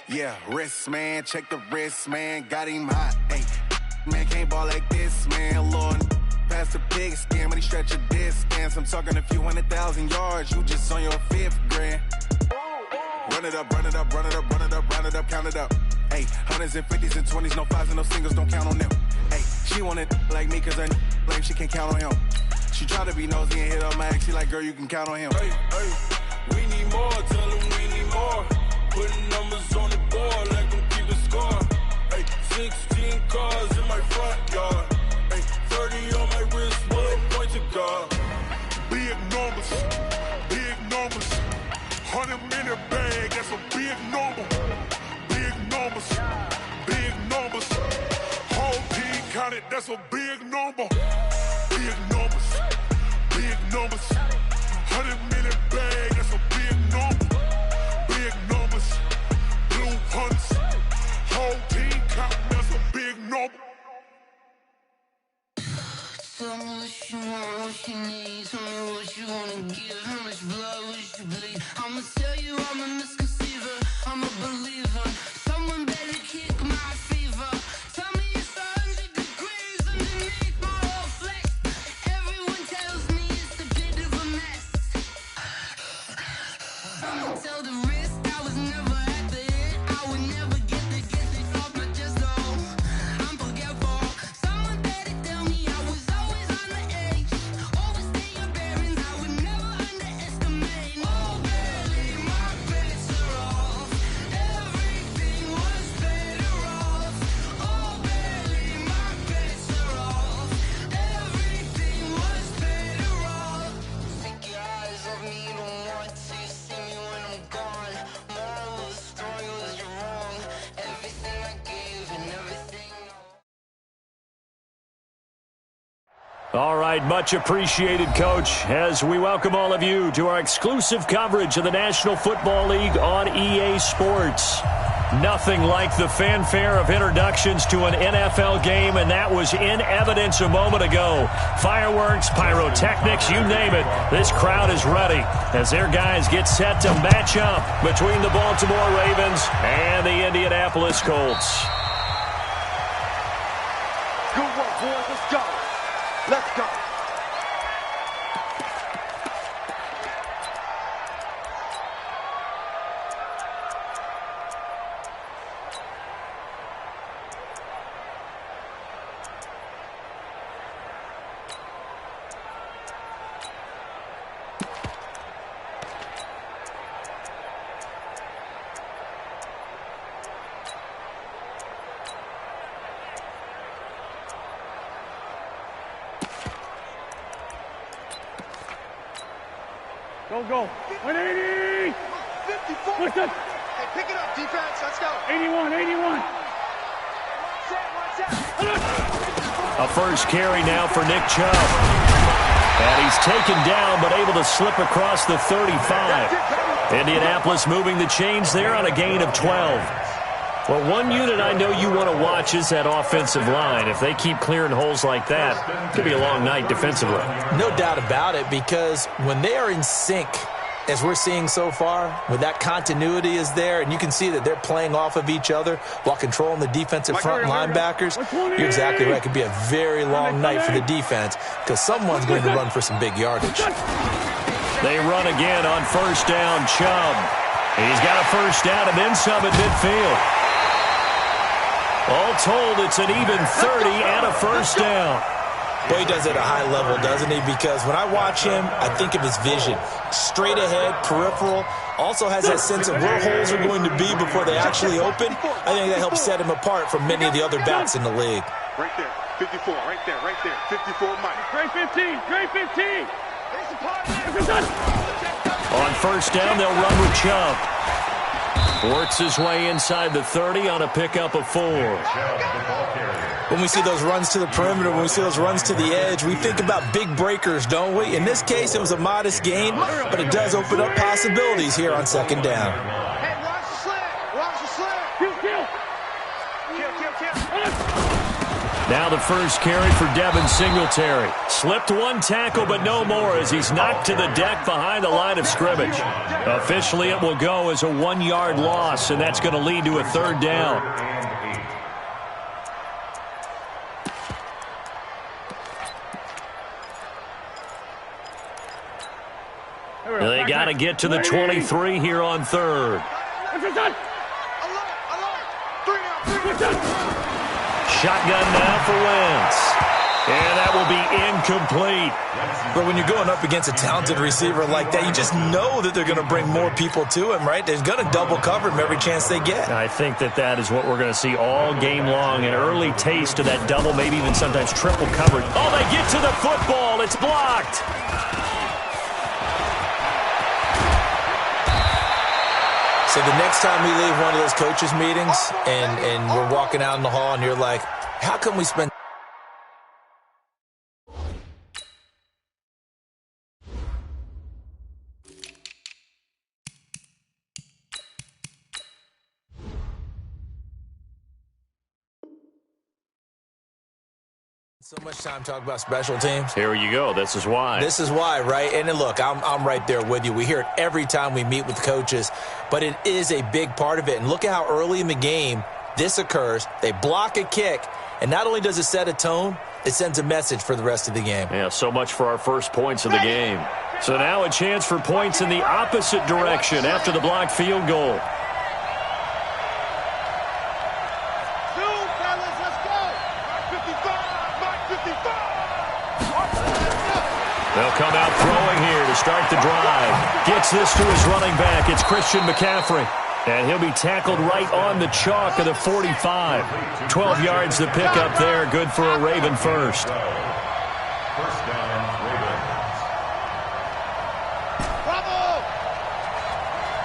Yeah, wrist, man, check the wrist, man, got him hot, ayy. Man, can't ball like this, man, Lord. Past the pig skin, but he stretch a distance. I'm talking a few 100,000 yards, you just on your 5th grand. Run it up, run it up, run it up, run it up, run it up, count it up. Ayy, hundreds and 50s and 20s, no 5s and no singles, don't count on them. Ayy, she want it like me, cause her lame, she can't count on him. She try to be nosy and hit up my ex, she like, girl, you can count on him. Hey, we need more, tell them we need more. Putting numbers on the board like I'm keeping score. Hey, 16 cars in my front yard. Hey, 30 on my wrist, what a point to guard. Big numbers, 100-minute bag, that's a big number. Big numbers, whole team counted, that's a big number. Big numbers, 100-minute bag, that's a big number. Big numbers, blue hunts, whole team counting, that's a big number. Tell me what you want, what you need. Tell me what you wanna give. How much blood would you bleed? I'ma tell you I'm a misconceiver. I'm a believer. Someone better kick my fever. Tell me it's 100 degrees underneath my whole flex. Everyone tells me it's a bit of a mess. I'ma tell the risk I was never at the end. I would never get it off my chest. Oh, I'm forgetful. Someone better tell me I was always on the edge. Overstay your bearings, I would never underestimate. Oh, barely, my bets are off. Everything was better off. Oh, barely, my bets are off. Everything was better off. Take your eyes off me, don't want to see me when I'm gone. Moral of the story was you're wrong. Everything I gave and everything All right, much appreciated, Coach, as we welcome all of you to our exclusive coverage of the National Football League on EA Sports. Nothing like the fanfare of introductions to an NFL game, and that was in evidence a moment ago. Fireworks, pyrotechnics, you name it. This crowd is ready as their guys get set to match up between the Baltimore Ravens and the Indianapolis Colts. Good work, boys. Let's go. Let's go. Go. 180! 54. What's up? Hey, pick it up, defense. Let's go. 81. A first carry now for Nick Chubb. And he's taken down, but able to slip across the 35. Indianapolis moving the chains there on a gain of 12. Well, one unit I know you want to watch is that offensive line. If they keep clearing holes like that, it could be a long night defensively. No doubt about it, because when they are in sync, as we're seeing so far, when that continuity is there, and you can see that they're playing off of each other while controlling the defensive front linebackers, you're exactly right. It could be a very long night for the defense because someone's going to run for some big yardage. They run again on first down, Chubb. He's got a first down and then some at midfield. All told, it's an even 30 and a first down. Boy, he does it at a high level, doesn't he? Because when I watch him, I think of his vision. Straight ahead, peripheral. Also has that sense of where holes are going to be before they actually open. I think that helps set him apart from many of the other backs in the league. Right there, 54, right there. 54, Mike. Great 15. On first down, they'll run with Chubb. Works his way inside the 30 on a pickup of 4. When we see those runs to the perimeter, when we see those runs to the edge, we think about big breakers, don't we? In this case, it was a modest gain, but it does open up possibilities here on second down. Hey, watch the slant. Kill. Now the first carry for Devin Singletary. Slipped one tackle, but no more as he's knocked to the deck behind the line of scrimmage. Officially, it will go as a 1-yard loss, and that's going to lead to a third down. They got to get to the 23 here on third. Shotgun now for Wentz. And that will be incomplete. But when you're going up against a talented receiver like that, you just know that they're going to bring more people to him, right? They're going to double cover him every chance they get. I think that is what we're going to see all game long. An early taste of that double, maybe even sometimes triple coverage. Oh, they get to the football. It's blocked. So the next time we leave one of those coaches' meetings and we're walking out in the hall and you're like, how come we spend so much time talking about special teams? Here you go. This is why. This is why, right? And look, I'm right there with you. We hear it every time we meet with coaches, but it is a big part of it. And look at how early in the game this occurs. They block a kick, and not only does it set a tone, it sends a message for the rest of the game. Yeah, so much for our first points of the game. So now a chance for points in the opposite direction after the blocked field goal. They'll come out throwing here to start the drive. Gets this to his running back. It's Christian McCaffrey. And he'll be tackled right on the chalk of the 45. 12 yards to pick up there. Good for a Raven first. First down, Ravens. Bravo!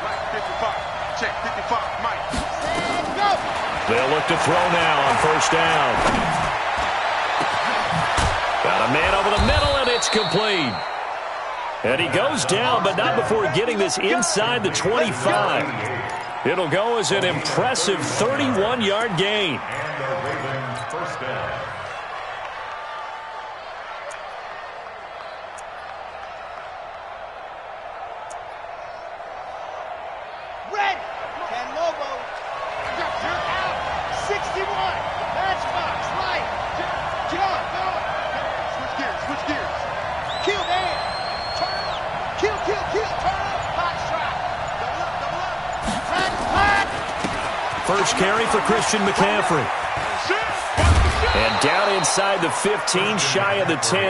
Mike, 55. Check, 55. Mike. Go! They'll look to throw now on first down. Got a man over the middle, and it's complete. And he goes down, but not before getting this inside the 25. It'll go as an impressive 31-yard gain. And the Ravens first down. Ready! Ken Lobo. You're out. 61. Matchbox. Right. John, go. Switch gears. Kill, man. Turn up. Kill. Turn up. Box trap. Double up. First carry for Christian McCaffrey. And down inside the 15, shy of the 10.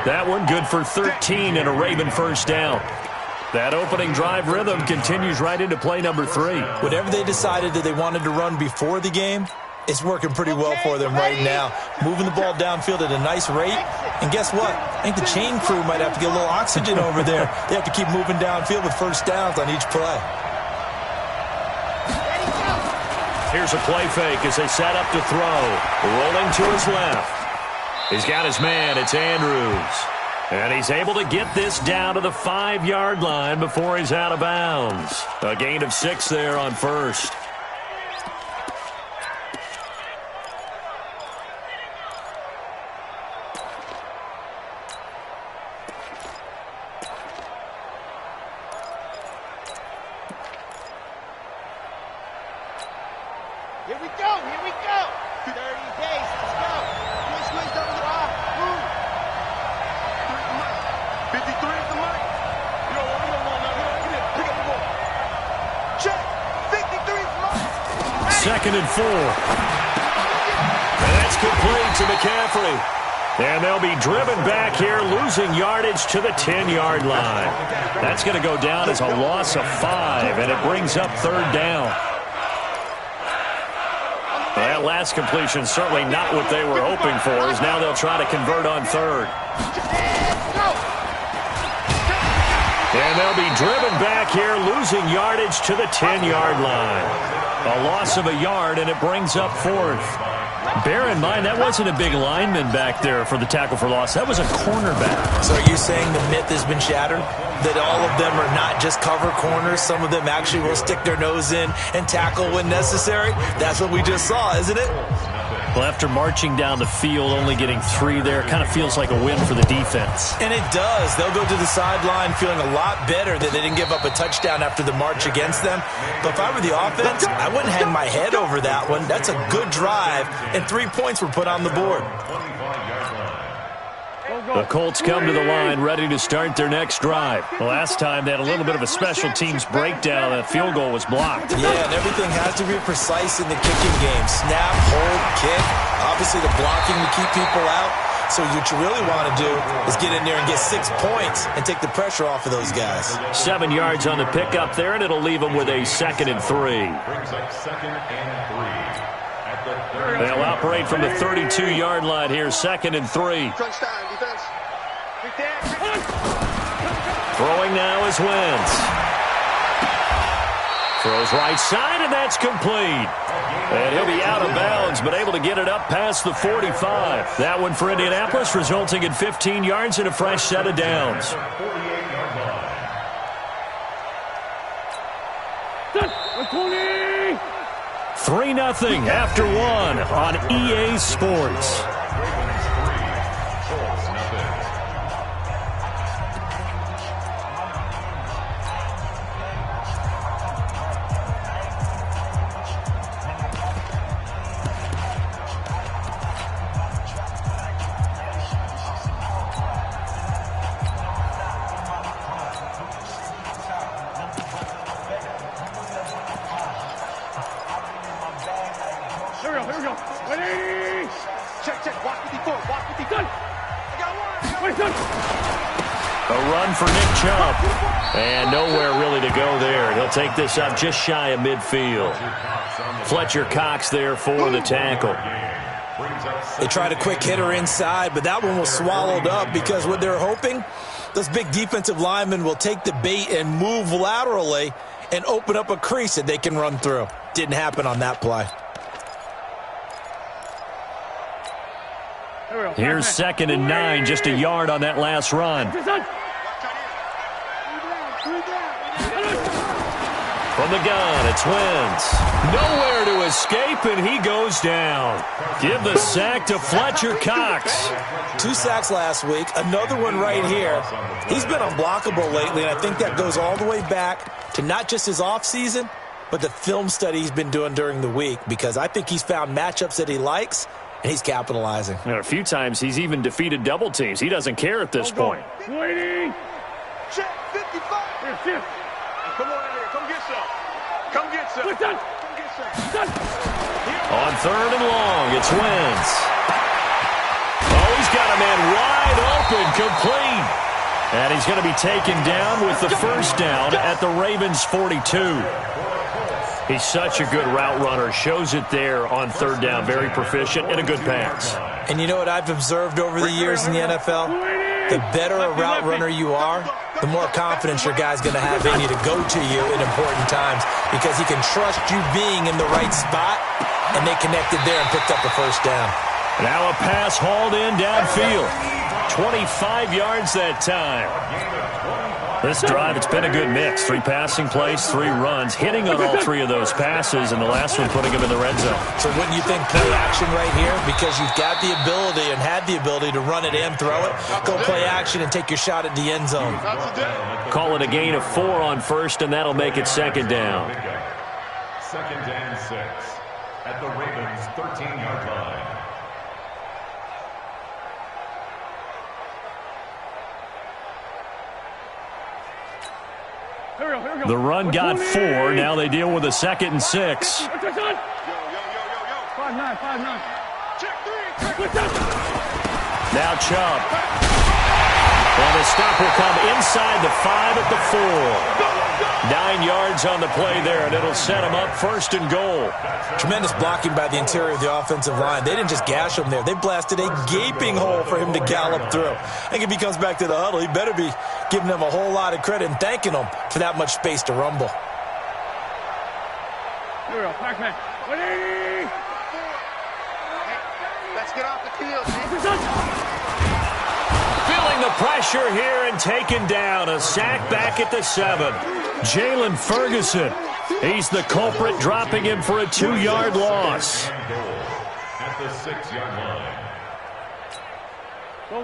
That one good for 13 and a Raven first down. That opening drive rhythm continues right into play number 3. Whatever they decided that they wanted to run before the game, it's working pretty well for them right now. Moving the ball downfield at a nice rate. And guess what? I think the chain crew might have to get a little oxygen over there. They have to keep moving downfield with first downs on each play. Here's a play fake as they set up to throw. Rolling to his left. He's got his man. It's Andrews. And he's able to get this down to the 5-yard line before he's out of bounds. A gain of 6 there on first. Here we go. 30 days. Let's go. Switch over the rock. Move. 53 is the mic. You don't want now. Get in. Pick up the ball. Check. 53 is the mic. Second and 4. And that's complete to McCaffrey. And they'll be driven back here, losing yardage to the 10-yard line. That's going to go down as a loss of 5, and it brings up third down. That last completion certainly not what they were hoping for, as now they'll try to convert on third. And they'll be driven back here, losing yardage to the 10-yard line. A loss of a yard, and it brings up fourth. Bear in mind, that wasn't a big lineman back there for the tackle for loss. That was a cornerback. So are you saying the myth has been shattered? That all of them are not just cover corners? Some of them actually will stick their nose in and tackle when necessary? That's what we just saw, isn't it? Well, after marching down the field, only getting 3 there, kind of feels like a win for the defense. And it does. They'll go to the sideline feeling a lot better that they didn't give up a touchdown after the march against them. But if I were the offense, I wouldn't hang my head over that one. That's a good drive, and 3 points were put on the board. The Colts come to the line ready to start their next drive. The last time they had a little bit of a special teams breakdown. That field goal was blocked. Yeah, and everything has to be precise in the kicking game. Snap, hold, kick. Obviously the blocking to keep people out. So what you really want to do is get in there and get 6 points and take the pressure off of those guys. 7 yards on the pickup there, and it'll leave them with a 2nd and 3. Brings up 2nd and 3. They'll operate from the 32-yard line here, 2nd and 3. Crunch time, defense. Throwing now is Wentz. Throws right side, and that's complete. And he'll be out of bounds, but able to get it up past the 45. That one for Indianapolis, resulting in 15 yards and a fresh set of downs. 3-0 after 1 on EA Sports. A run for Nick Chubb. And nowhere really to go there. He'll take this up just shy of midfield. Fletcher Cox there for the tackle. They tried a quick hitter inside, but that one was swallowed up because what they're hoping, those big defensive linemen will take the bait and move laterally and open up a crease that they can run through. Didn't happen on that play. Here's 2nd and 9, just a yard on that last run. From the gun, it's Wentz. Nowhere to escape, and he goes down. Give the sack to Fletcher Cox. 2 sacks last week, another one right here. He's been unblockable lately, and I think that goes all the way back to not just his offseason, but the film study he's been doing during the week, because I think he's found matchups that he likes, and he's capitalizing. And a few times he's even defeated double teams. He doesn't care at this point. Waiting. Check 55. Here. Come on in here. Come get some. Come get some. Come get some. On 3rd and long, it's Wentz. Oh, he's got a man wide open, complete. And he's going to be taken down with the first down at the Ravens 42. He's such a good route runner. Shows it there on 3rd down. Very proficient and a good pass. And you know what I've observed over the years in the NFL? The better a route runner you are, the more confidence your guy's going to have in you to go to you in important times, because he can trust you being in the right spot, and they connected there and picked up a first down. Now a pass hauled in downfield. 25 yards that time. This drive, it's been a good mix. 3 passing plays, 3 runs, hitting on all 3 of those passes, and the last one putting him in the red zone. So wouldn't you think play action right here? Because you've got the ability and had the ability to run it and throw it. Go play action and take your shot at the end zone. Call it a gain of 4 on 1st, and that'll make it 2nd down. 2nd and 6 at the Ravens' 13-yard line. The run got 4. Now they deal with a 2nd and 6. 5-9. Check 3. Now Chubb. And the stop will come inside the 5 at the 4. 9 yards on the play there, and it'll set him up 1st and goal. Tremendous blocking by the interior of the offensive line. They didn't just gash him there. They blasted a gaping hole for him to gallop through. I think if he comes back to the huddle, he better be giving them a whole lot of credit and thanking them for that much space to rumble. Here we go, Pac-Man. 180. Let's get off the field, man. Feeling the pressure here and taken down. A sack back at the 7. Jalen Ferguson. He's the culprit, dropping him for a 2-yard loss. at the 6-yard line.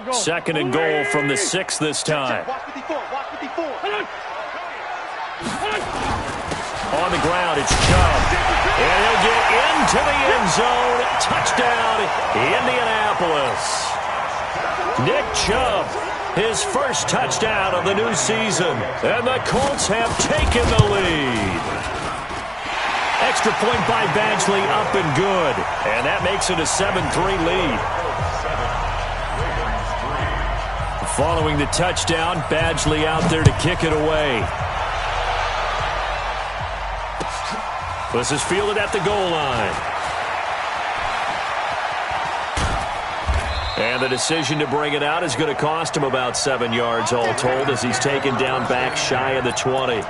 Go. Second and goal from the 6 this time. Watch 54. On the ground, it's Chubb. And he'll get into the end zone. Touchdown, Indianapolis. Nick Chubb, his first touchdown of the new season. And the Colts have taken the lead. Extra point by Badgley, up and good. And that makes it a 7-3 lead. Following the touchdown, Badgley out there to kick it away. This is fielded at the goal line. And the decision to bring it out is going to cost him about 7 yards all told as he's taken down back shy of the 20.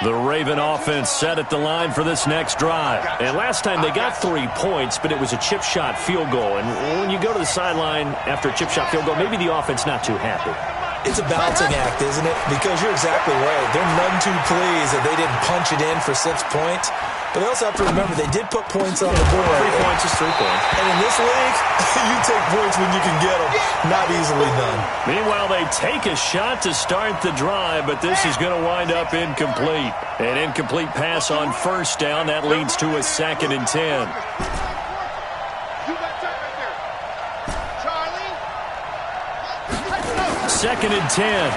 The Raven offense set at the line for this next drive. And last time they got 3 points, but it was a chip shot field goal. And when you go to the sideline after a chip shot field goal, maybe the offense not too happy. It's a balancing act, isn't it? Because you're exactly right. They're none too pleased that they didn't punch it in for 6 points. But they also have to remember they did put points on the board. 3 points is 3 points. And in this league, you take points when you can get them. Not easily done. Meanwhile, they take a shot to start the drive, but this is going to wind up incomplete. An incomplete pass on first down. That leads to a 2nd and 10. Second and 10.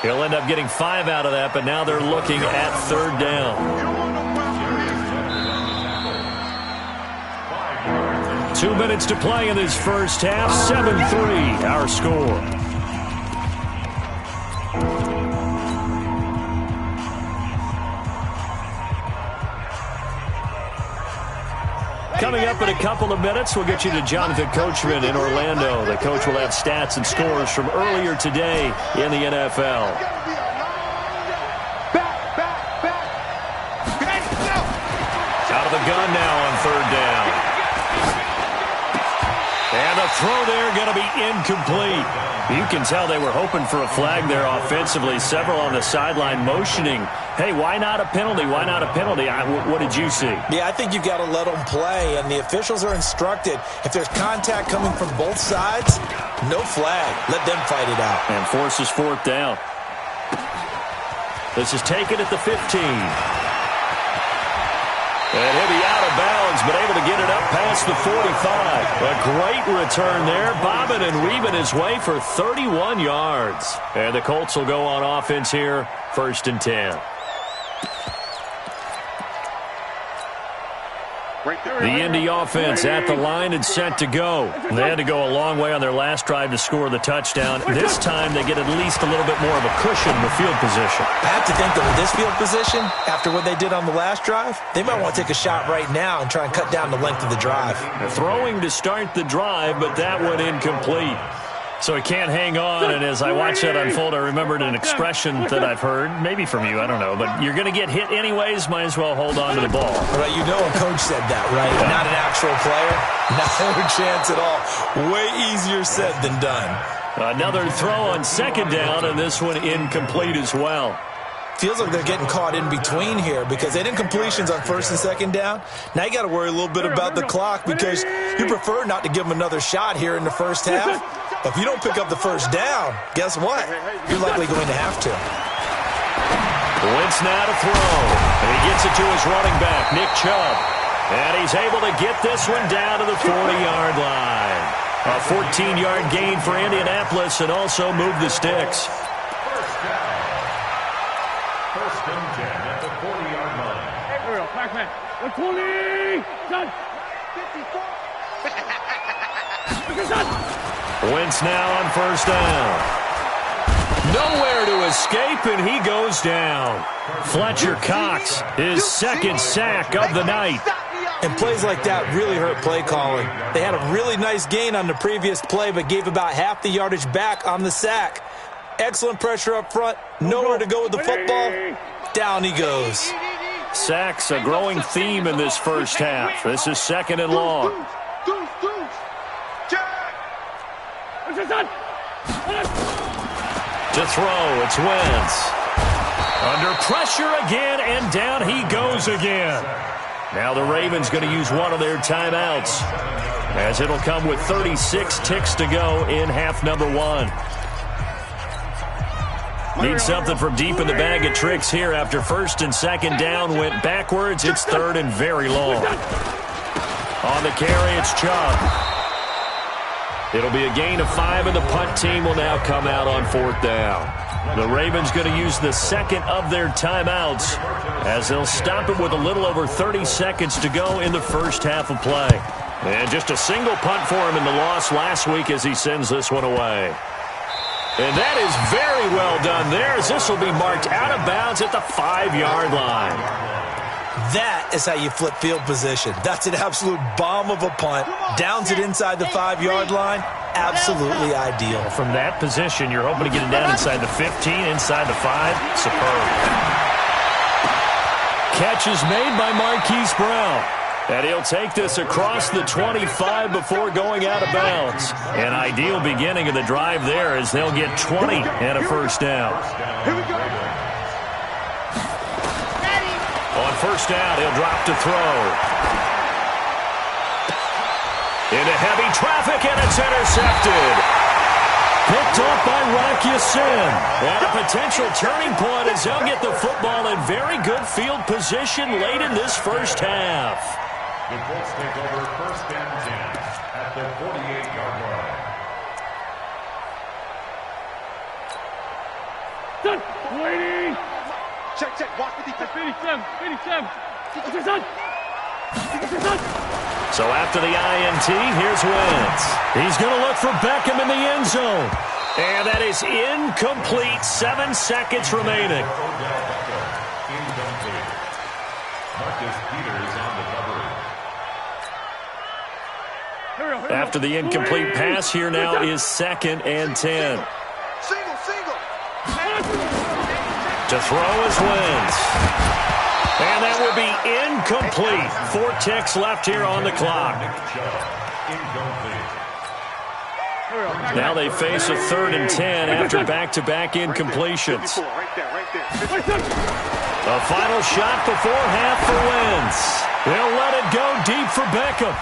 He'll end up getting 5 out of that, but now they're looking at 3rd down. 2 minutes to play in this first half. 7-3, our score. Coming up in a couple of minutes, we'll get you to Jonathan Coachman in Orlando. The coach will have stats and scores from earlier today in the NFL. Out of the gun now on 3rd down. And the throw there going to be incomplete. You can tell they were hoping for a flag there offensively. Several on the sideline motioning, hey, why not a penalty? Why not a penalty? What did you see? Yeah, I think you've got to let them play, and the officials are instructed. If there's contact coming from both sides, no flag. Let them fight it out. And forces 4th down. This is taken at the 15. And he'll be out of bounds, but able to get it up past the 45. A great return there, bobbing and weaving his way for 31 yards. And the Colts will go on offense here, 1st and 10. The Indy offense at the line and set to go. They had to go a long way on their last drive to score the touchdown. This time they get at least a little bit more of a cushion with field position. I have to think that with this field position, after what they did on the last drive, they might want to take a shot right now and try and cut down the length of the drive. They're throwing to start the drive, but that one incomplete. So he can't hang on, and as I watched that unfold, I remembered an expression that I've heard, maybe from you, I don't know, but you're going to get hit anyways, might as well hold on to the ball. Right, you know a coach said that, right? Yeah. Not an actual player, not a chance at all. Way easier said than done. Another throw on 2nd down, and this one incomplete as well. Feels like they're getting caught in between here because they did completions on 1st and 2nd down. Now you got to worry a little bit about the clock because you prefer not to give them another shot here in the first half. But if you don't pick up the 1st down, guess what? You're likely going to have to. Wentz now to throw. And he gets it to his running back, Nick Chubb. And he's able to get this one down to the 40-yard line. A 14-yard gain for Indianapolis and also move the sticks. First and 10 at the 40-yard line. Pac-Man. 120. Done. 54. Wentz now on 1st down. Nowhere to escape, and he goes down. Fletcher Cox, his 2nd sack of the night. And plays like that really hurt play calling. They had a really nice gain on the previous play, but gave about half the yardage back on the sack. Excellent pressure up front. Nowhere to go with the football. Down he goes. Sacks, a growing theme in this first half. This is 2nd and long. To throw, it's Wentz. Under pressure again, and down he goes again. Now the Ravens going to use one of their timeouts, as it'll come with 36 ticks to go in half number 1. Need something from deep in the bag of tricks here after 1st and 2nd down went backwards. It's 3rd and very long. On the carry, it's Chubb. It'll be a gain of 5, and the punt team will now come out on 4th down. The Ravens going to use the 2nd of their timeouts, as they'll stop it with a little over 30 seconds to go in the first half of play. And just a single punt for him in the loss last week as he sends this one away. And that is very well done there, as this will be marked out of bounds at the 5-yard line. That is how you flip field position. That's an absolute bomb of a punt. Downs it inside the 5-yard line. Absolutely ideal. From that position, you're hoping to get it down inside the 15, inside the 5. Superb. Catch is made by Marquise Brown. And he'll take this across the 25 before going out of bounds. An ideal beginning of the drive there, as they'll get 20 and a first down. On first down, he'll drop to throw. Into heavy traffic, and it's intercepted. Picked off by Rocky Sin. And a potential turning point as they'll get the football in very good field position late in this first half. The Colts take over 1st and 10 at the 48-yard line. Done. Waiting. Check. Watch the defense. 57. So after the INT, here's Wentz. He's going to look for Beckham in the end zone. And that is incomplete. 7 seconds remaining. Incomplete. Marcus Peters on the coverage. After the incomplete pass, here now is 2nd and 10. Single. To throw is Wentz. And that will be incomplete. 4 ticks left here on the clock. Now they face a 3rd and 10 after back-to-back incompletions. A final shot before half for Wentz. They'll let it go deep for Beckham.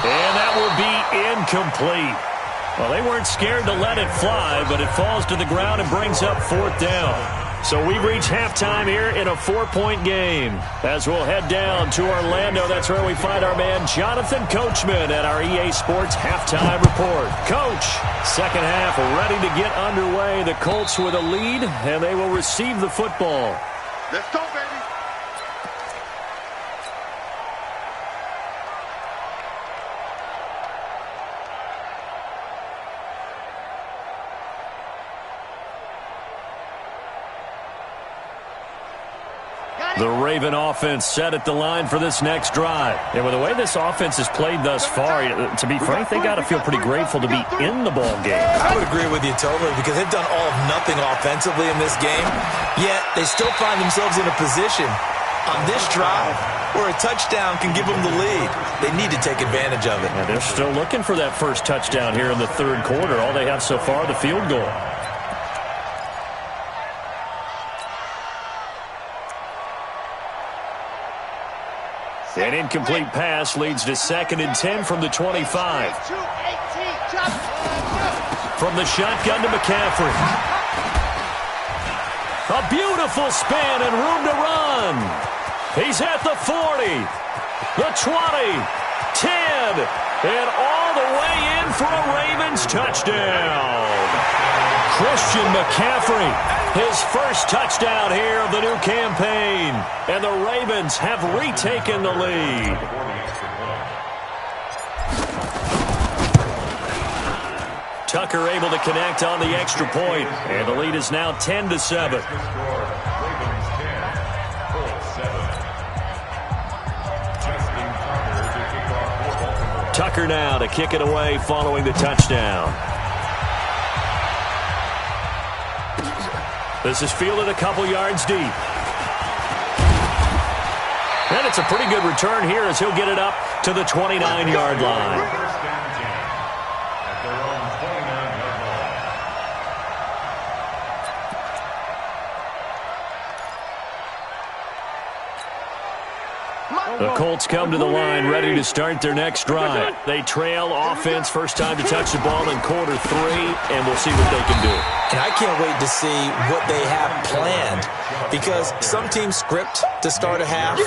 And that will be incomplete. Well, they weren't scared to let it fly, but it falls to the ground and brings up 4th down. So we've reached halftime here in a 4-point game. As we'll head down to Orlando, that's where we find our man Jonathan Coachman at our EA Sports Halftime Report. Coach, second half ready to get underway. The Colts with a lead, and they will receive the football. Let's go, baby. The Raven offense set at the line for this next drive. And with the way this offense has played thus far, to be frank, they got to feel pretty grateful to be in the ball game. I would agree with you totally, because they've done all of nothing offensively in this game, yet they still find themselves in a position on this drive where a touchdown can give them the lead. They need to take advantage of it. And they're still looking for that first touchdown here in the third quarter. All they have so far, the field goal. An incomplete pass leads to 2nd and 10 from the 25. From the shotgun to McCaffrey. A beautiful spin and room to run. He's at the 40, the 20, 10, and all the way in for a Ravens touchdown. Christian McCaffrey, his first touchdown here of the new campaign. And the Ravens have retaken the lead. Tucker able to connect on the extra point. And the lead is now 10-7. Tucker now to kick it away following the touchdown. This is fielded a couple yards deep. And it's a pretty good return here as he'll get it up to the 29-yard line. First down 10 at their own 29-yard line. The Colts come to the line ready to start their next drive. They trail offense, first time to touch the ball in quarter 3, and we'll see what they can do. And I can't wait to see what they have planned, because some teams script to start a half.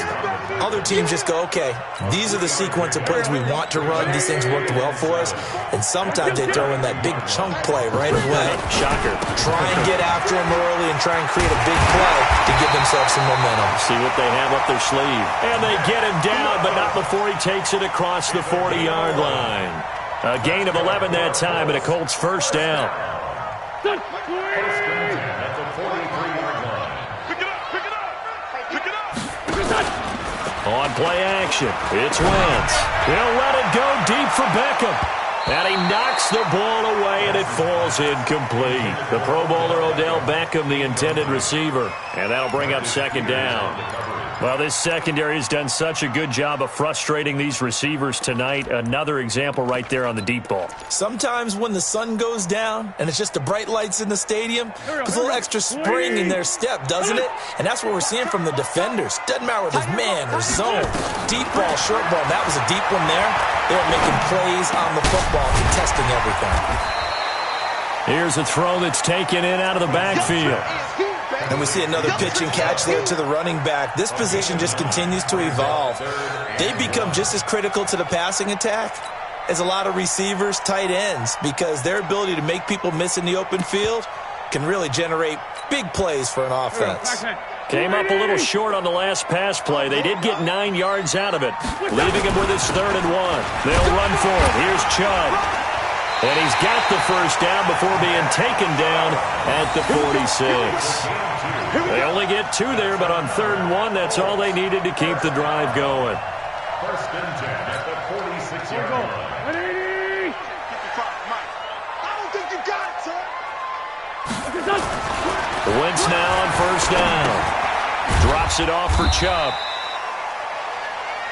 Other teams just go, okay, these are the sequence of plays we want to run. These things worked well for us. And sometimes they throw in that big chunk play right away. Shocker. Try and get after them early and try and create a big play to give themselves some momentum. See what they have up their sleeve. And they get him down, but not before he takes it across the 40-yard line. A gain of 11 that time, and a Colts first down. First and 10 at the 43-yard line. Pick it up, pick it up, pick it up. On play action, it's Wentz. He'll let it go deep for Beckham. And he knocks the ball away, and it falls incomplete. The Pro Bowler Odell Beckham, the intended receiver. And that'll bring up second down. Well, this secondary has done such a good job of frustrating these receivers tonight. Another example right there on the deep ball. Sometimes when the sun goes down and it's just the bright lights in the stadium, puts a little extra spring in their step, doesn't it? And that's what we're seeing from the defenders. Doesn't matter whether it's man or zone. Deep ball, short ball. That was a deep one there. They're making plays on the football, contesting everything. Here's a throw that's taken in out of the backfield. And we see another pitch and catch there to the running back. This position just continues to evolve. They become just as critical to the passing attack as a lot of receivers, tight ends, because their ability to make people miss in the open field can really generate big plays for an offense. Came up a little short on the last pass play. They did get 9 yards out of it, leaving him with his 3rd and 1. They'll run for it. Here's Chubb. And he's got the first down before being taken down at the 46. They only get 2 there, but on 3rd and 1, that's all they needed to keep the drive going. First and 10 at the 46-yard line. I don't think you got it, son. Wentz now on first down. Drops it off for Chubb.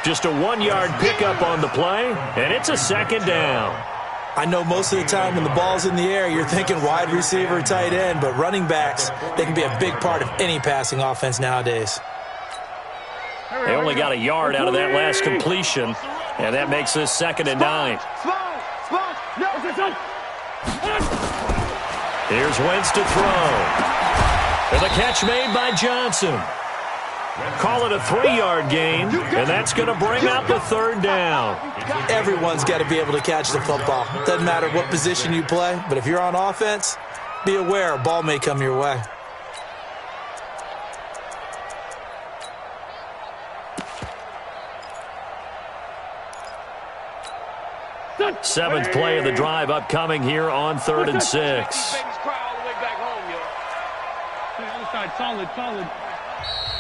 Just a 1-yard pickup on the play, and it's a second down. I know most of the time when the ball's in the air, you're thinking wide receiver, tight end, but running backs, they can be a big part of any passing offense nowadays. They only got a yard out of that last completion, and that makes this 2nd and 9. Here's Wentz to throw. And the catch made by Johnson. Call it a 3-yard gain, and that's going to bring out the 3rd down. Everyone's got to be able to catch the football. Doesn't matter what position you play, but if you're on offense, be aware a ball may come your way. Seventh play of the drive upcoming here on 3rd and 6. Solid.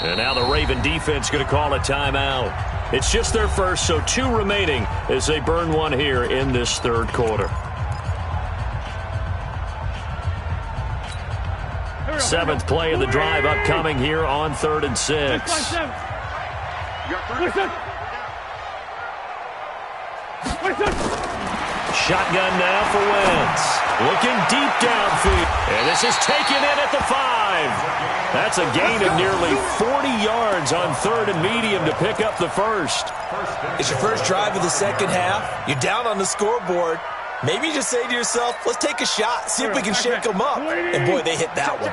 And now the Raven defense going to call a timeout. It's just their first, so 2 remaining as they burn one here in this 3rd quarter. 7th play of the drive upcoming here on 3rd and 6. Shotgun now for Wentz. Looking deep downfield. And this is taken in at the 5. That's a gain of nearly 40 yards on 3rd and medium to pick up the first. It's your first drive of the second half. You're down on the scoreboard. Maybe you just say to yourself, let's take a shot, see if we can shake them up. And, boy, they hit that one.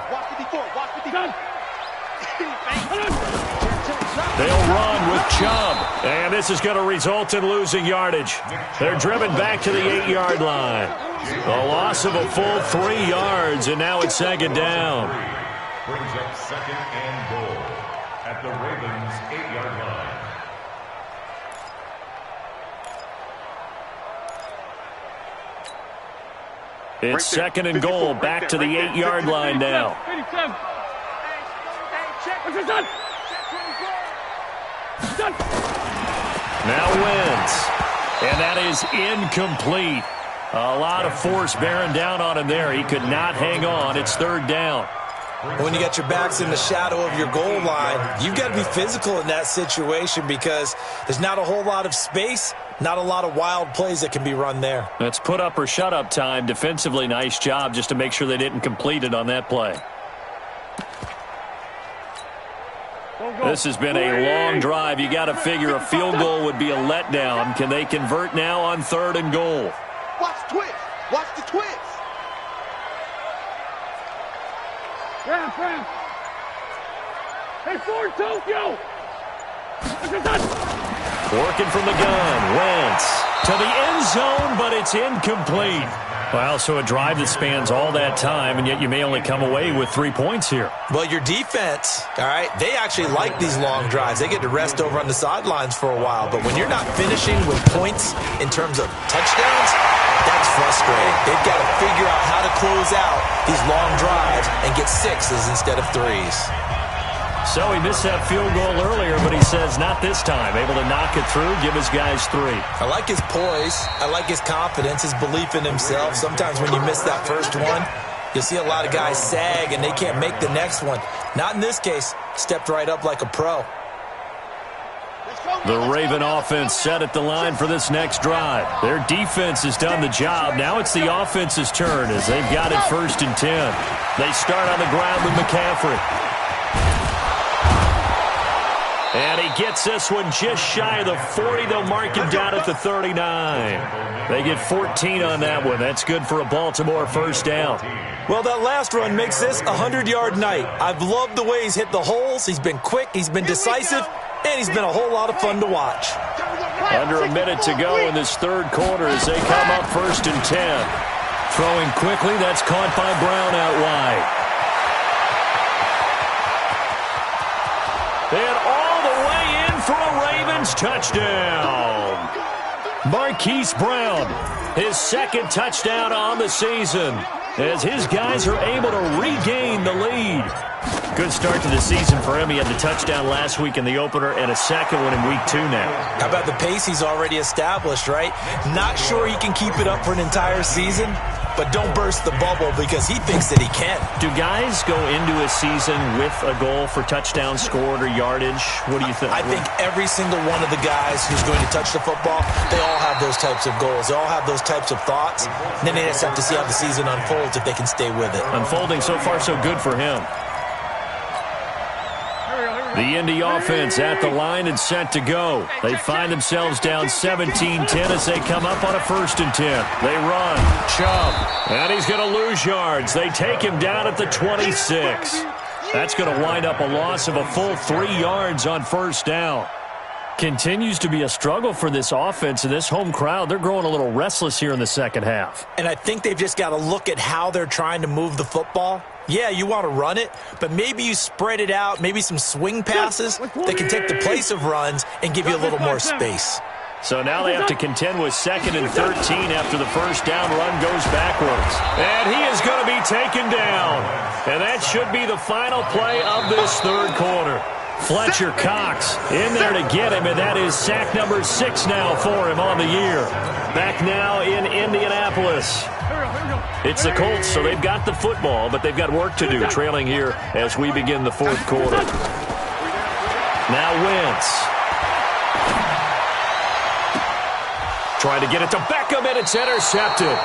They'll run with Chubb. And this is going to result in losing yardage. They're driven back to the 8-yard line. A loss of a full 3 yards, and now it's 2nd down. Brings up 2nd and goal at the Ravens' 8-yard line. It's 2nd and goal, back to the 8-yard line now. Now Wentz. And that is incomplete. A lot of force bearing down on him there. He could not hang on. It's 3rd down. When you got your backs in the shadow of your goal line, you've got to be physical in that situation because there's not a whole lot of space, not a lot of wild plays that can be run there. That's put up or shut up time. Defensively, nice job just to make sure they didn't complete it on that play. This has been a long drive. You got to figure a field goal would be a letdown. Can they convert now on 3rd and goal? Watch the twist. Watch the twist. Ramp. Hey, Ford, Tokyo. Working from the gun. Wentz to the end zone, but it's incomplete. Well, so a drive that spans all that time, and yet you may only come away with 3 points here. Well, your defense, all right, they actually like these long drives. They get to rest over on the sidelines for a while. But when you're not finishing with points in terms of touchdowns, that's frustrating. They've got to figure out how to close out these long drives and get 6s instead of 3s. So he missed that field goal earlier, but he says not this time. Able to knock it through, give his guys 3. I like his poise. I like his confidence, his belief in himself. Sometimes when you miss that first one, you'll see a lot of guys sag and they can't make the next one. Not in this case. Stepped right up like a pro. The Raven offense set at the line for this next drive. Their defense has done the job. Now it's the offense's turn as they've got it 1st and 10. They start on the ground with McCaffrey. And he gets this one just shy of the 40. They'll mark him down at the 39. They get 14 on that one. That's good for a Baltimore 1st down. Well, that last run makes this a 100-yard night. I've loved the way he's hit the holes. He's been quick. He's been decisive. And he's been a whole lot of fun to watch. Under a minute to go in this 3rd quarter as they come up 1st and 10. Throwing quickly. That's caught by Brown out wide. And all the way in for a Ravens touchdown. Marquise Brown, his 2nd touchdown on the season, as his guys are able to regain the lead. Good start to the season for him. He had the touchdown last week in the opener and a 2nd one in week 2 now. How about the pace he's already established, right? Not sure he can keep it up for an entire season, but don't burst the bubble because he thinks that he can. Do guys go into a season with a goal for touchdowns scored or yardage? What do you think? I think every single one of the guys who's going to touch the football, they all have those types of goals. They all have those types of thoughts. And then they just have to see how the season unfolds if they can stay with it. Unfolding so far so good for him. The Indy offense at the line and set to go. They find themselves down 17-10 as they come up on a 1st and 10. They run. Chubb. And he's going to lose yards. They take him down at the 26. That's going to wind up a loss of a full 3 yards on 1st down. Continues to be a struggle for this offense and this home crowd. They're growing a little restless here in the 2nd half. And I think they've just got to look at how they're trying to move the football. Yeah, you want to run it, but maybe you spread it out, maybe some swing passes that can take the place of runs and give you a little more space. So now they have to contend with 2nd and 13 after the 1st down run goes backwards. And he is going to be taken down. And that should be the final play of this 3rd quarter. Fletcher Cox in there to get him, and that is sack number 6 now for him on the year. Back now in Indianapolis. It's the Colts, so they've got the football, but they've got work to do, trailing here as we begin the 4th quarter. Now Wentz. Trying to get it to Beckham, and it's intercepted.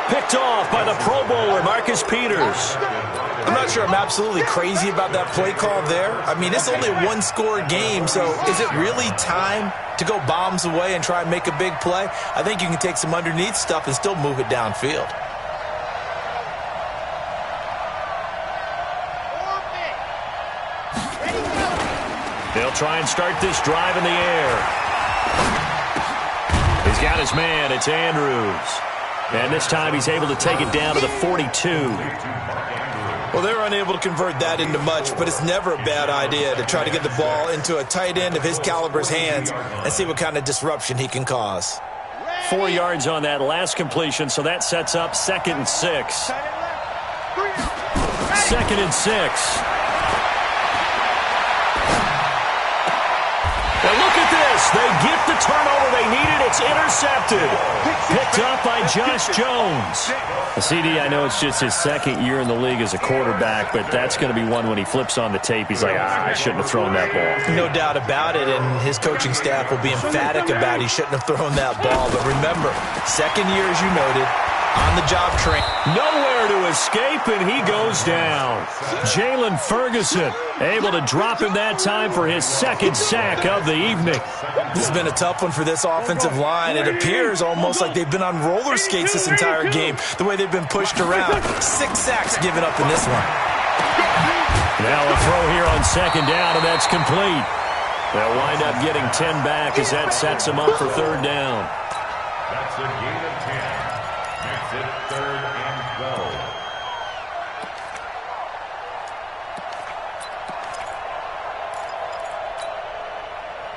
Picked off by the Pro Bowler, Marcus Peters. I'm not sure I'm absolutely crazy about that play call there. I mean, it's only a 1-score game, so is it really time to go bombs away and try and make a big play? I think you can take some underneath stuff and still move it downfield. They'll try and start this drive in the air. He's got his man. It's Andrews. And this time he's able to take it down to the 42. Well, they're unable to convert that into much, but it's never a bad idea to try to get the ball into a tight end of his caliber's hands and see what kind of disruption he can cause. 4 yards on that last completion, so that sets up 2nd and 6. 2nd and 6. Now look at this. this. They get the turnover they needed. It's intercepted. Picked up by Josh Jones. The CD, I know it's just his second year in the league as a quarterback, but that's going to be one when he flips on the tape. He's like, I shouldn't have thrown that ball. No doubt about it, and his coaching staff will be emphatic about he shouldn't have thrown that ball. But remember, second year, as you noted, on-the-job train. Nowhere to escape, and he goes down. Jalen Ferguson able to drop him that time for his second sack of the evening. This has been a tough one for this offensive line. It appears almost like they've been on roller skates this entire game, the way they've been pushed around. 6 sacks given up in this one. Now a throw here on second down, and that's complete. They'll wind up getting 10 back as that sets them up for third down. That's a gain of 10. Makes it 3rd and 12.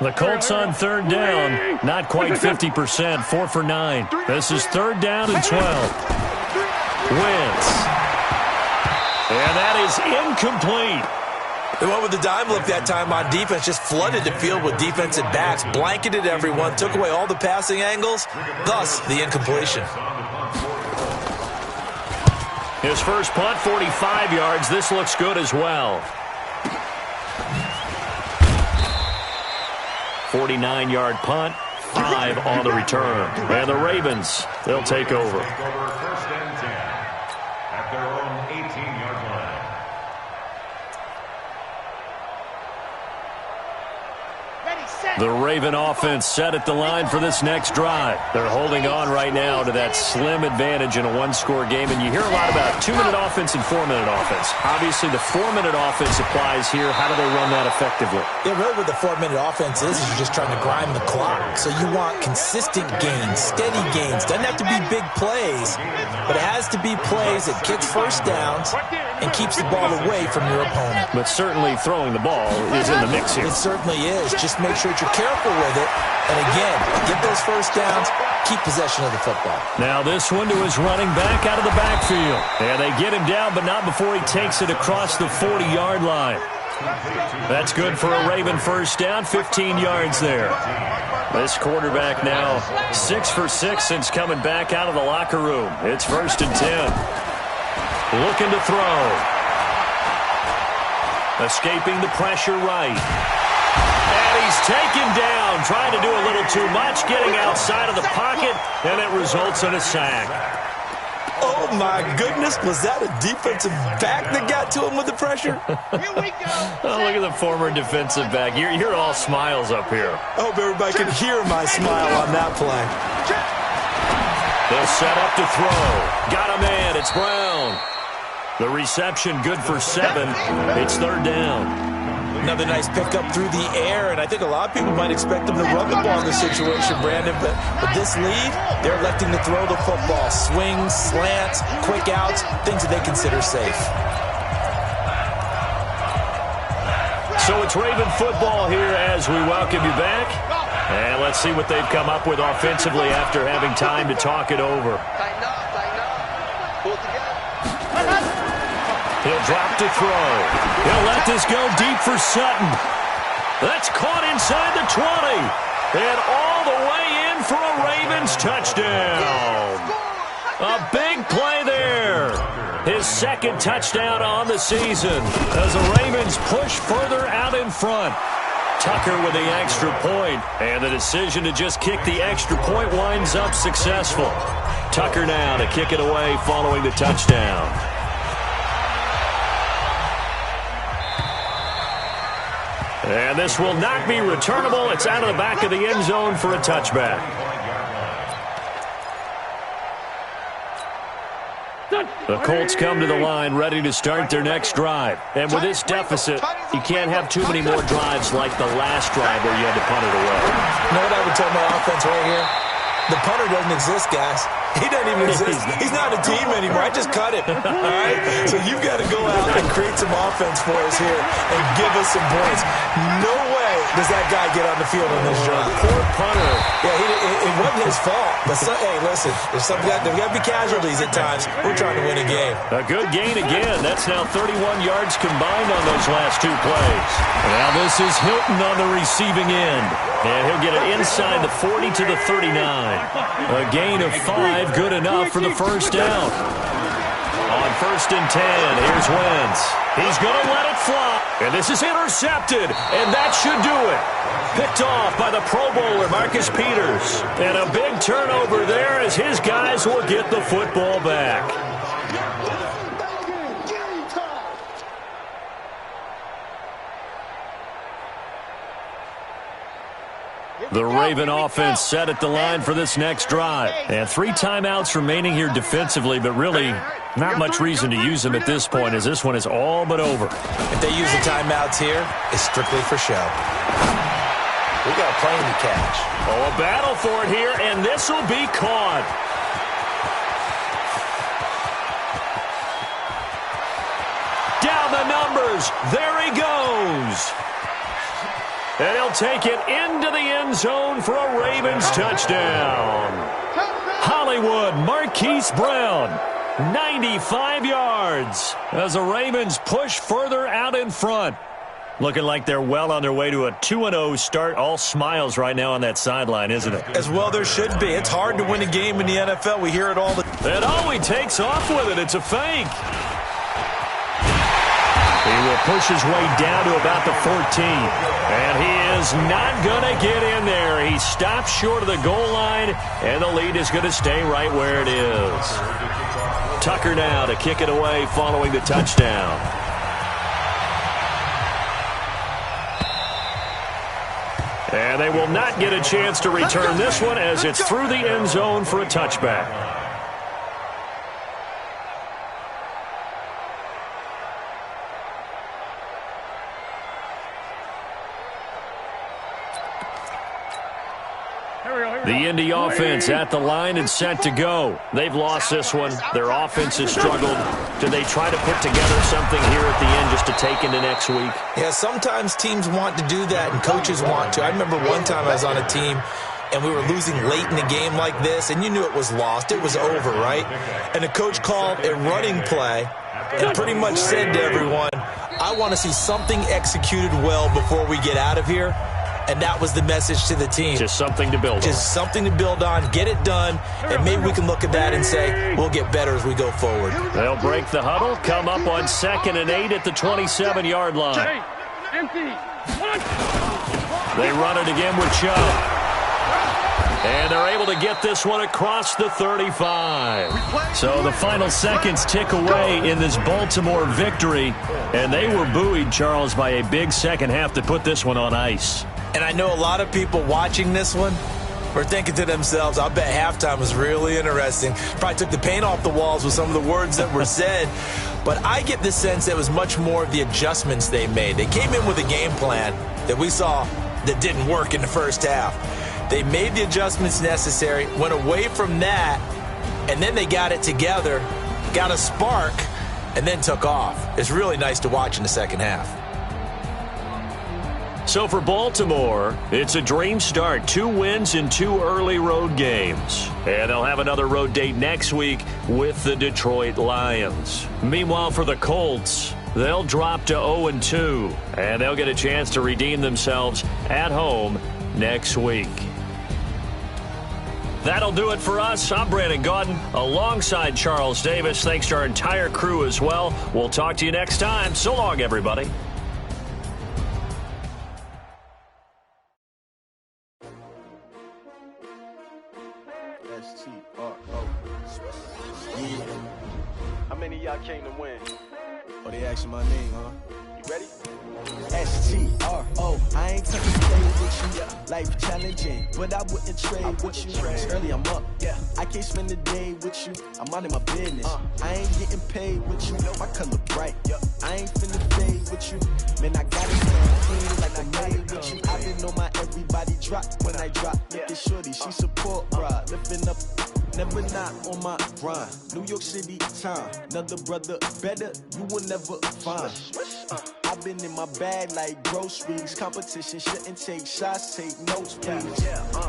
The Colts on third down, not quite 50%, 4 for 9. This is 3rd down and 12. Wentz. And that is incomplete. They went with the dime look that time on defense, just flooded the field with defensive backs, blanketed everyone, took away all the passing angles, thus the incompletion. His first punt, 45 yards. This looks good as well. 49-yard punt, 5 on the return. And the Ravens, they'll take over. 1st and 10 at their own 18-yard line. The Raven offense set at the line for this next drive. They're holding on right now to that slim advantage in a one-score game. And you hear a lot about 2-minute offense and 4-minute offense. Obviously, the 4-minute offense applies here. How do they run that effectively? Yeah, really what the 4-minute offense is you're just trying to grind the clock. So you want consistent gains, steady gains. Doesn't have to be big plays, but it has to be plays that gets first downs and keeps the ball away from your opponent. But certainly throwing the ball is in the mix here. It certainly is. Just make sure that you're careful with it. And again, get those first downs, keep possession of the football. Now this one to his running back out of the backfield. And they get him down, but not before he takes it across the 40-yard line. That's good for a Raven first down, 15 yards there. This quarterback now 6 for 6 since coming back out of the locker room. It's 1st and 10. Looking to throw. Escaping the pressure right. And he's taken down, trying to do a little too much, getting outside of the pocket, and it results in a sack. Oh, my goodness. Was that a defensive back that got to him with the pressure? Here we go. Oh, look at the former defensive back. You're all smiles up here. I hope everybody can hear my smile on that play. They'll set up to throw. Got a man. It's Brown. The reception good for 7. It's 3rd down. Another nice pickup through the air, and I think a lot of people might expect them to run the ball in this situation, Brandon, but with this lead, they're electing to throw the football. Swings, slants, quick outs, things that they consider safe. So it's Raven football here as we welcome you back. And let's see what they've come up with offensively after having time to talk it over. Tighten up, pull it together. He'll drop to throw. He'll let this go deep for Sutton. That's caught inside the 20. And all the way in for a Ravens touchdown. A big play there. His 2nd touchdown on the season as the Ravens push further out in front. Tucker with the extra point, and the decision to just kick the extra point winds up successful. Tucker now to kick it away following the touchdown. And this will not be returnable. It's out of the back of the end zone for a touchback. The Colts come to the line ready to start their next drive. And with this deficit, you can't have too many more drives like the last drive where you had to punt it away. You know what I would tell my offense right here? The punter doesn't exist, guys. He doesn't even exist. He's not a team anymore. I just cut him. All right? So you've got to go out and create some offense for us here and give us some points. No way does that guy get on the field on this drive? Poor punter. Yeah, it wasn't his fault. But, hey, listen, there's got to be casualties at times. We're trying to win a game. A good gain again. That's now 31 yards combined on those last two plays. Now this is Hilton on the receiving end. And he'll get it inside the 40 to the 39. A gain of 5, good enough for the first down. On 1st and 10, here's Wentz. He's going to let it fly. And this is intercepted. And that should do it. Picked off by the Pro Bowler, Marcus Peters. And a big turnover there as his guys will get the football back. The Raven offense set at the line for this next drive. And 3 timeouts remaining here defensively, but really not much reason to use them at this point as this one is all but over. If they use the timeouts here, it's strictly for show. We got a plane to catch. Oh, a battle for it here, and this will be caught. Down the numbers. There he goes. And he'll take it into the end zone for a Ravens touchdown. Hollywood Marquise Brown, 95 yards as the Ravens push further out in front. Looking like they're well on their way to a 2-0 start. All smiles right now on that sideline, isn't it? As well there should be. It's hard to win a game in the NFL. We hear it all the time. And he takes off with it. It's a fake. He will push his way down to about the 14. And he is not going to get in there. He stops short of the goal line, and the lead is going to stay right where it is. Tucker now to kick it away following the touchdown. And they will not get a chance to return this one as it's through the end zone for a touchback. The Indy offense at the line and set to go. They've lost this one. Their offense has struggled. Do they try to put together something here at the end just to take into next week? Yeah, sometimes teams want to do that and coaches want to. I remember one time I was on a team and we were losing late in a game like this, and you knew it was lost. It was over, right? And the coach called a running play and pretty much said to everyone, I want to see something executed well before we get out of here. And that was the message to the team. Just something to build on. Just something to build on, get it done, and maybe we can look at that and say, we'll get better as we go forward. They'll break the huddle, come up on 2nd and 8 at the 27-yard line. They run it again with Chubb. And they're able to get this one across the 35. So the final seconds tick away in this Baltimore victory. And they were buoyed, Charles, by a big second half to put this one on ice. And I know a lot of people watching this one were thinking to themselves, I bet halftime was really interesting. Probably took the paint off the walls with some of the words that were said. But I get the sense that it was much more of the adjustments they made. They came in with a game plan that we saw that didn't work in the first half. They made the adjustments necessary, went away from that, and then they got it together, got a spark, and then took off. It's really nice to watch in the second half. So for Baltimore, it's a dream start. 2 wins in 2 early road games. And they'll have another road date next week with the Detroit Lions. Meanwhile, for the Colts, they'll drop to 0-2. And they'll get a chance to redeem themselves at home next week. That'll do it for us. I'm Brandon Gaudin alongside Charles Davis. Thanks to our entire crew as well. We'll talk to you next time. So long, everybody. How many of y'all came to win? Oh, they asking my name, huh? You ready? S-T-R-O, I ain't coming to play with you. Life challenging, but I wouldn't trade with you. It's early, I'm up. Yeah, I can't spend the day with you. I'm minding my business. I ain't getting paid with you. My color bright. I ain't finna fade with you. Man, I got it clean like I made with you. I been on my everybody drop when I drop. Look at shorty, she support, bruh. Lifting up. Never not on my grind. New York City time. Another brother better, you will never find. I I've been in my bag like groceries. Competition shouldn't take shots, take notes, please.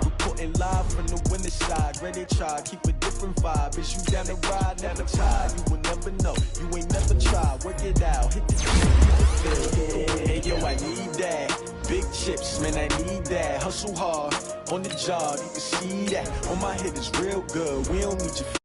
Reporting live from the winning side. Ready to try, keep a different vibe. Is you down the ride, never tired? You will never know. You ain't never tried. Work it out, hit the field. Hey yo, I need that. Big chips, man, I need that. Hustle hard on the job, you can see that. On my head is real good. We don't need your